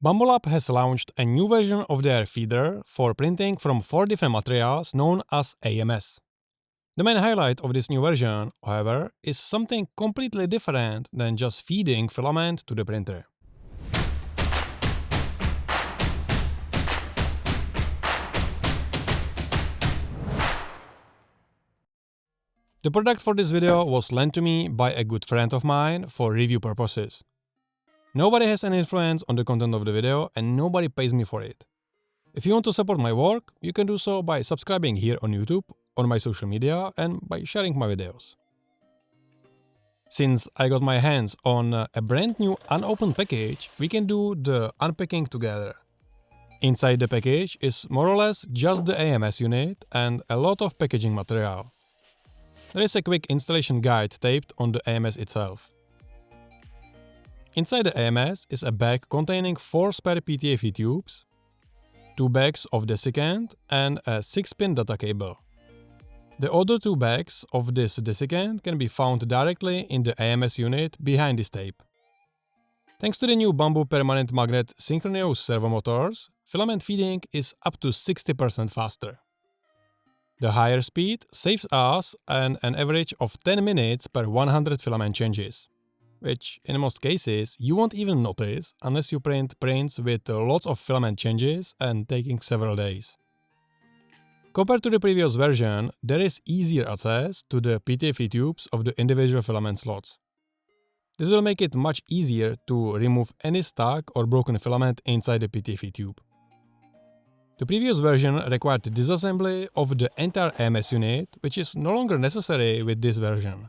Bambu Lab has launched a new version of their feeder for printing from 4 different materials known as AMS. The main highlight of this new version, however, is something completely different than just feeding filament to the printer. The product for this video was lent to me by a good friend of mine for review purposes. Nobody has any influence on the content of the video and nobody pays me for it. If you want to support my work, you can do so by subscribing here on YouTube, on my social media and by sharing my videos. Since I got my hands on a brand new unopened package, we can do the unpacking together. Inside the package is more or less just the AMS unit and a lot of packaging material. There is a quick installation guide taped on the AMS itself. Inside the AMS is a bag containing 4 spare PTFE tubes, 2 bags of desiccant and a 6-pin data cable. The other 2 bags of this desiccant can be found directly in the AMS unit behind this tape. Thanks to the new Bambu permanent magnet synchronous servo motors, filament feeding is up to 60% faster. The higher speed saves us an average of 10 minutes per 100 filament changes, which in most cases you won't even notice unless you print prints with lots of filament changes and taking several days. Compared to the previous version, there is easier access to the PTFE tubes of the individual filament slots. This will make it much easier to remove any stuck or broken filament inside the PTFE tube. The previous version required disassembly of the entire AMS unit, which is no longer necessary with this version.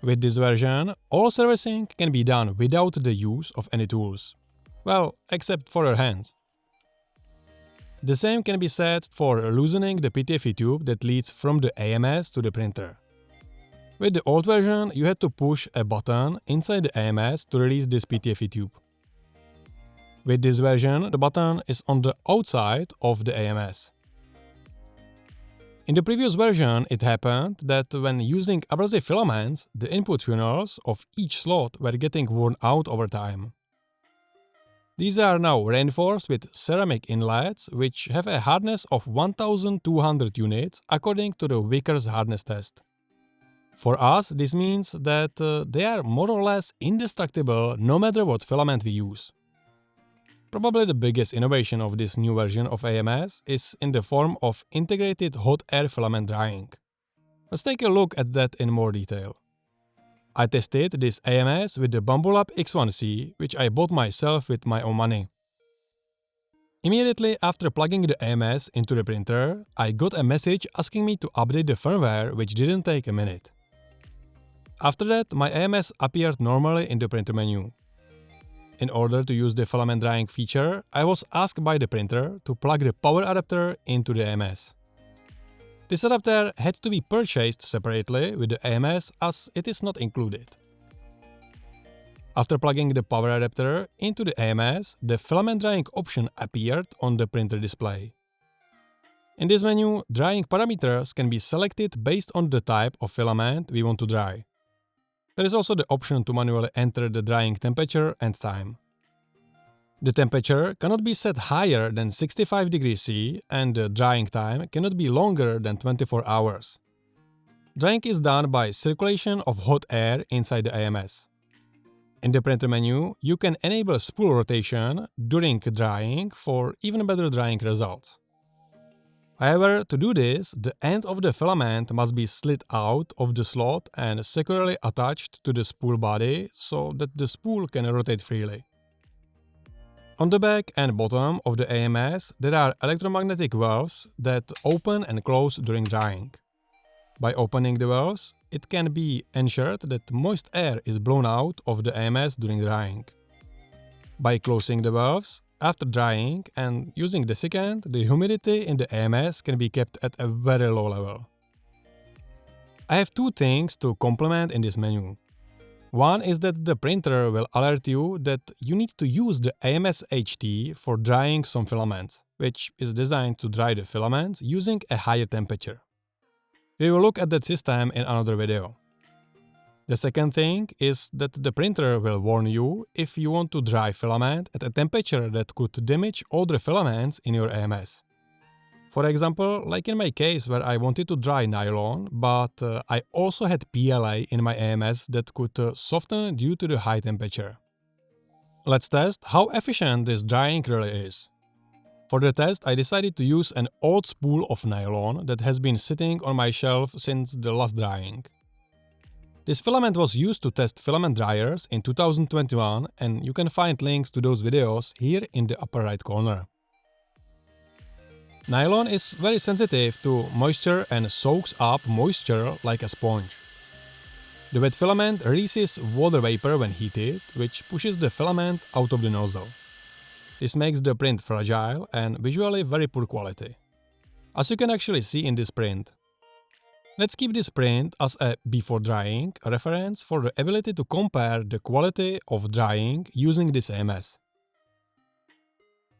With this version, all servicing can be done without the use of any tools. Well, except for your hands. The same can be said for loosening the PTFE tube that leads from the AMS to the printer. With the old version, you had to push a button inside the AMS to release this PTFE tube. With this version, the button is on the outside of the AMS. In the previous version, it happened that when using abrasive filaments, the input funnels of each slot were getting worn out over time. These are now reinforced with ceramic inlets, which have a hardness of 1200 units according to the Vickers hardness test. For us, this means that they are more or less indestructible no matter what filament we use. Probably the biggest innovation of this new version of AMS is in the form of integrated hot air filament drying. Let's take a look at that in more detail. I tested this AMS with the Bambu Lab X1C, which I bought myself with my own money. Immediately after plugging the AMS into the printer, I got a message asking me to update the firmware, which didn't take a minute. After that, my AMS appeared normally in the printer menu. In order to use the filament drying feature, I was asked by the printer to plug the power adapter into the AMS. This adapter had to be purchased separately with the AMS as it is not included. After plugging the power adapter into the AMS, the filament drying option appeared on the printer display. In this menu, drying parameters can be selected based on the type of filament we want to dry. There is also the option to manually enter the drying temperature and time. The temperature cannot be set higher than 65 degrees C and the drying time cannot be longer than 24 hours. Drying is done by circulation of hot air inside the AMS. In the printer menu, you can enable spool rotation during drying for even better drying results. However, to do this, the end of the filament must be slid out of the slot and securely attached to the spool body so that the spool can rotate freely. On the back and bottom of the AMS, there are electromagnetic valves that open and close during drying. By opening the valves, it can be ensured that moist air is blown out of the AMS during drying. By closing the valves, after drying and using desiccant, the humidity in the AMS can be kept at a very low level. I have 2 things to complement in this menu. One is that the printer will alert you that you need to use the AMS HT for drying some filaments, which is designed to dry the filaments using a higher temperature. We will look at that system in another video. The second thing is that the printer will warn you if you want to dry filament at a temperature that could damage other filaments in your AMS. For example, like in my case where I wanted to dry nylon, but I also had PLA in my AMS that could soften due to the high temperature. Let's test how efficient this drying really is. For the test, I decided to use an old spool of nylon that has been sitting on my shelf since the last drying. This filament was used to test filament dryers in 2021, and you can find links to those videos here in the upper right corner. Nylon is very sensitive to moisture and soaks up moisture like a sponge. The wet filament releases water vapor when heated, which pushes the filament out of the nozzle. This makes the print fragile and visually very poor quality, as you can actually see in this print. Let's keep this print as a before drying reference for the ability to compare the quality of drying using this AMS.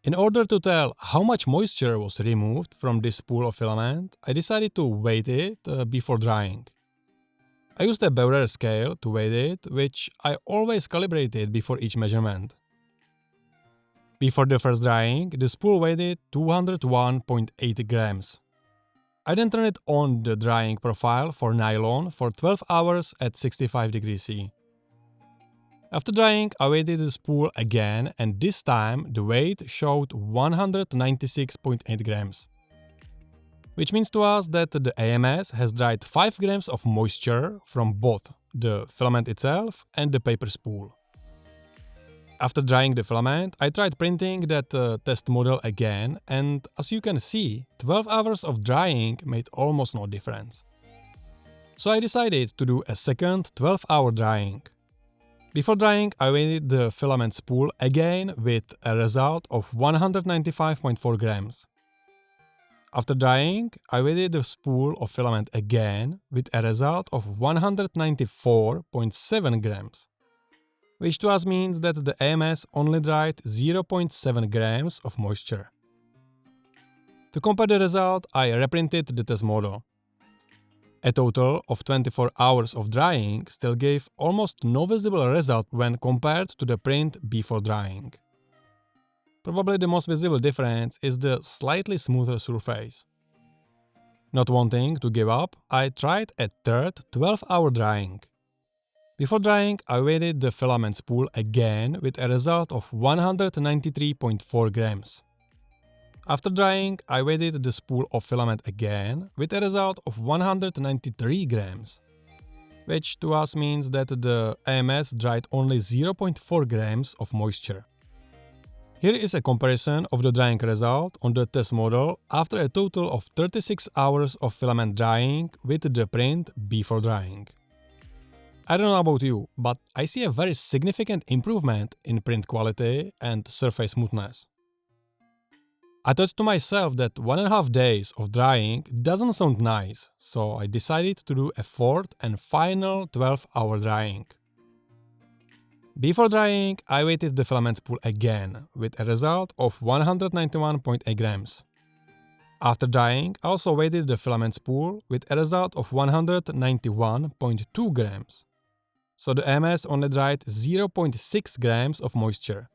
In order to tell how much moisture was removed from this spool of filament, I decided to weight it before drying. I used a Beurer scale to weight it, which I always calibrated before each measurement. Before the first drying, the spool weighed 201.8 grams. I then turned on the drying profile for nylon for 12 hours at 65 degrees C. After drying, I weighed the spool again, and this time the weight showed 196.8 grams. Which means to us that the AMS has dried 5 grams of moisture from both the filament itself and the paper spool. After drying the filament, I tried printing that test model again, and as you can see, 12 hours of drying made almost no difference. So I decided to do a second 12-hour drying. Before drying, I weighed the filament spool again with a result of 195.4 grams. After drying, I weighed the spool of filament again with a result of 194.7 grams. Which to us means that the AMS only dried 0.7 grams of moisture. To compare the result, I reprinted the test model. A total of 24 hours of drying still gave almost no visible result when compared to the print before drying. Probably the most visible difference is the slightly smoother surface. Not wanting to give up, I tried a third 12-hour drying. Before drying, I weighed the filament spool again with a result of 193.4 grams. After drying, I weighed the spool of filament again with a result of 193 grams, which to us means that the AMS dried only 0.4 grams of moisture. Here is a comparison of the drying result on the test model after a total of 36 hours of filament drying with the print before drying. I don't know about you, but I see a very significant improvement in print quality and surface smoothness. I thought to myself that 1.5 days of drying doesn't sound nice, so I decided to do a fourth and final 12-hour drying. Before drying, I weighted the filament spool again with a result of 191.8 grams. After drying, I also weighted the filament spool with a result of 191.2 grams. So the AMS only dried 0.6 grams of moisture.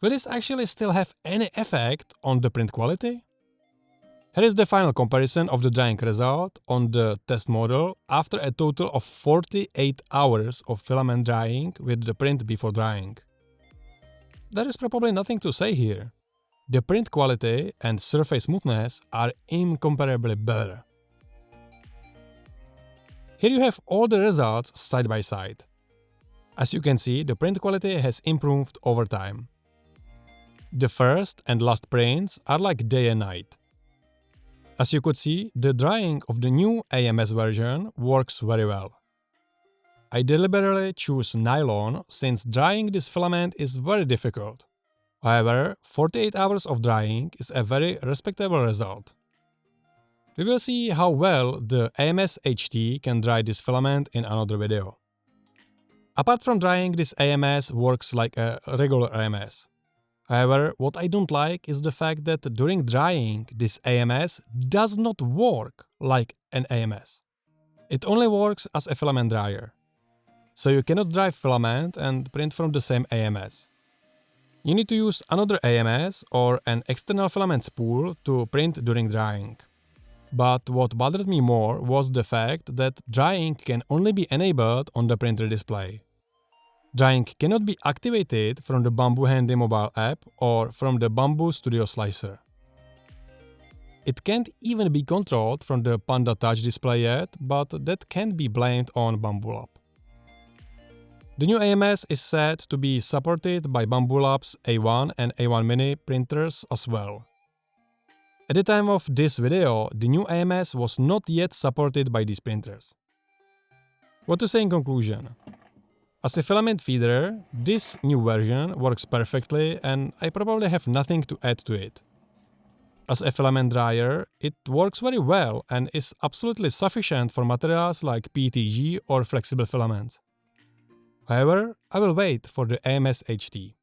Will this actually still have any effect on the print quality? Here is the final comparison of the drying result on the test model after a total of 48 hours of filament drying with the print before drying. There is probably nothing to say here. The print quality and surface smoothness are incomparably better. Here you have all the results side by side. As you can see, the print quality has improved over time. The first and last prints are like day and night. As you could see, the drying of the new AMS version works very well. I deliberately choose nylon since drying this filament is very difficult. However, 48 hours of drying is a very respectable result. We will see how well the AMS HT can dry this filament in another video. Apart from drying, this AMS works like a regular AMS. However, what I don't like is the fact that during drying, this AMS does not work like an AMS. It only works as a filament dryer. so you cannot drive filament and print from the same AMS. You need to use another AMS or an external filament spool to print during drying. But what bothered me more was the fact that drying can only be enabled on the printer display. Drying cannot be activated from the Bambu Handy mobile app or from the Bambu Studio Slicer. It can't even be controlled from the Panda Touch display yet, but that can't be blamed on Bambu Lab. The new AMS is said to be supported by Bambu Lab's A1 and A1 Mini printers as well. At the time of this video, the new AMS was not yet supported by these printers. What to say in conclusion? As a filament feeder, this new version works perfectly and I probably have nothing to add to it. As a filament dryer, it works very well and is absolutely sufficient for materials like PETG or flexible filaments. However, I will wait for the AMS HT.